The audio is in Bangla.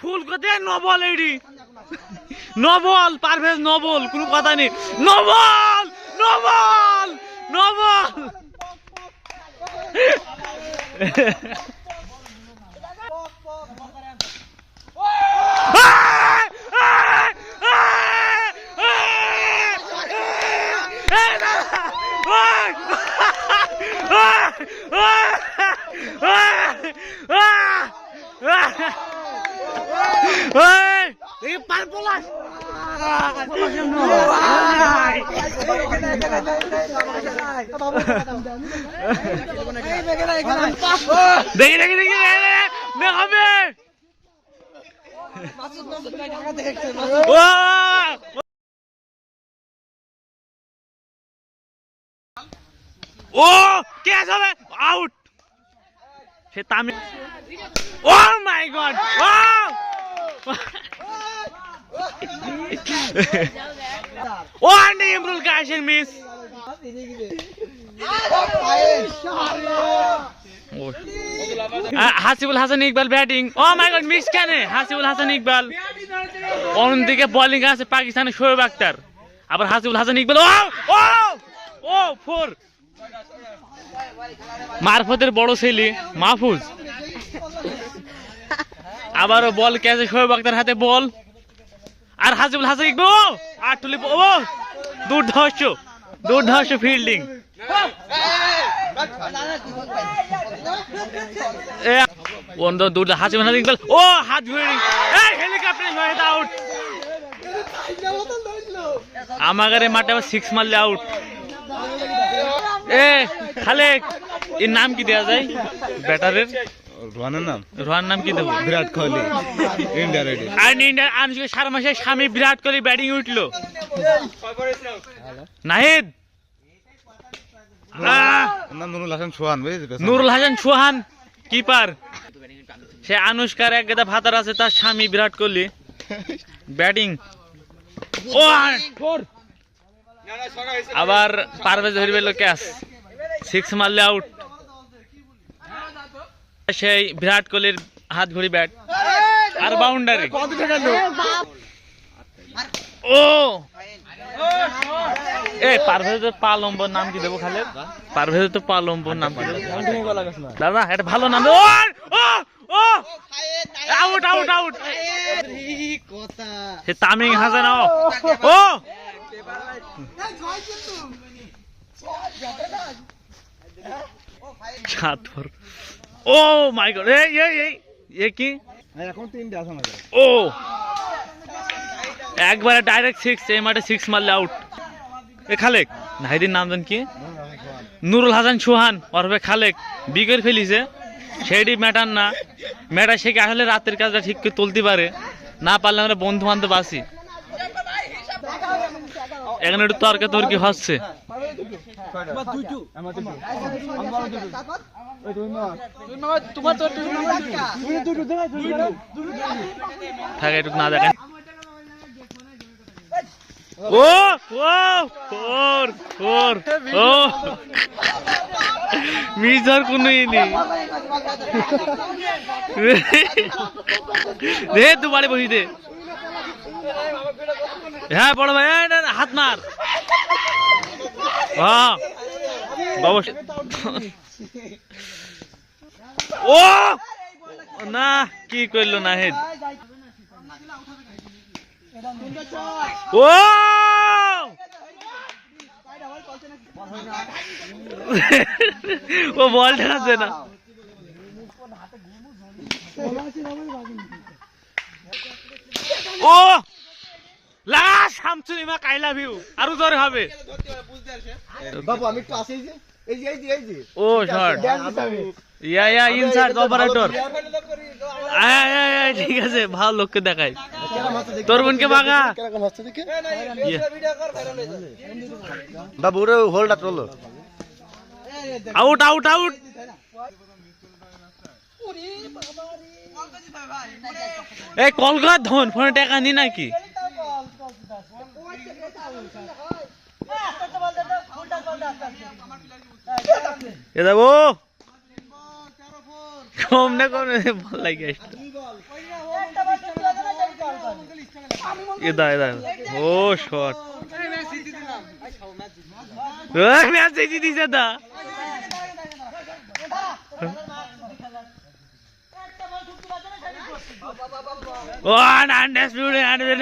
ফুল কোথায় নবল এডি নবল পারভেজ নবল কোনো কথা নেই নবল নবল নবল দেখি দেখি দেখি হবে ও ক্যাচ হবে আউট সে তামিল ও মাই গড ও আন্ডি ইমরুল কাশের মিস হাসিবুল হাসান ইকবাল ব্যাটিং ও মাই গড মিস কেন হাসিবুল হাসান ইকবাল অন্যদিকে বোলিং আছে পাকিস্তানের শোয়েব আক্তার আবার হাসিবুল হাসান ইকবাল ও ও ও ফোর মারফতের বড় ছেলে মাহফুজ আবারও বল ক্যাচে শোয়েব আক্তার হাতে বল আর হাসিবুল হাসান ইকবাল আর তুলি ও দুর্ধর্ষ দুর্ধর্ষ ফিল্ডিং হাসিবুল হাসান ইকবাল ও হাত ফিল্ডিং হেলিকপ্টার আউট আমাদের মাঠে আবার 6 মারলে আউট এ খালেক এর নাম কি দেয়া যায় ব্যাটারের রোহানের নাম কি দেবো বিরাট কোহলি ইন্ডিয়া রেডি আর ইন্ডিয়ার আনুষ্কা শর্মা শেষ স্বামী বিরাট কোহলি ব্যাটিং উঠলো নাহিদ নুরুল হাসান সোহান নুরুল হাসান সোহান কিপার সে আনুষ্কার এক গেদা ভাতার আছে তার স্বামী বিরাট কোহলি ব্যাটিং ও আবার পারভেজ ধরবে ক্যাচ 6 মারলে আউট সেই বিরাট কোহলির হাত ঘড়ি ব্যাট আর বাউন্ডারি ও এ পারভেজের পা লম্বর নাম কি দেবো খালেদ পারভেজের তো পা লম্বর নাম কি দেবো দাদা এটা ভালো নাম দেবো আউট আউট আউট সে তামিম হাসান ও ও মাই গড এই কি এখন 3 আছে আমাদের ও একবারে ডাইরেক্ট 6 এই মাঠে 6 মারলে আউট এ খালেক নাহিদের নাম জান কি নুরুল হাসান সোহান ওরফে খালেক বিকেট ফেলিছে সেইটি ম্যাটার না ম্যাটার সে কি আসলে রাতের কাজটা ঠিক করে তুলতে পারে না পারলে আমরা বন্ধু বান্ধব আসি এখানে একটু তর্কি হচ্ছে থাকে একটু না দেখেন ও ফোর ফোর ও মিজার কোন দে তু বাড়ি বসি দে হ্যাঁ বড় ভাই হাত মার হ্যাঁ বাবা ও না কি করলো নাহিদ ও ও বল ঠেকাচ্ছে না ও লাস্ট হামচুরি মা আই লাভ ইউ আরো জোরে হবে বাবু আমি একটু আসি এই যে ও শট ইয়া ইনসাইড অপারেটর ঠিক আছে ভালো লোককে দেখাই তোর বোনকে বাগা বাবু রে হোল্ড আপ রলো আউট আউট আউট এই কলকাতা ধন ফোনে টাকা নি নাকি এ যাবো কমনে কমনে বল লাগে আসতো এদা ও শট ম্যাচ জিতে দিছে দা ও আনডিসপিউটেড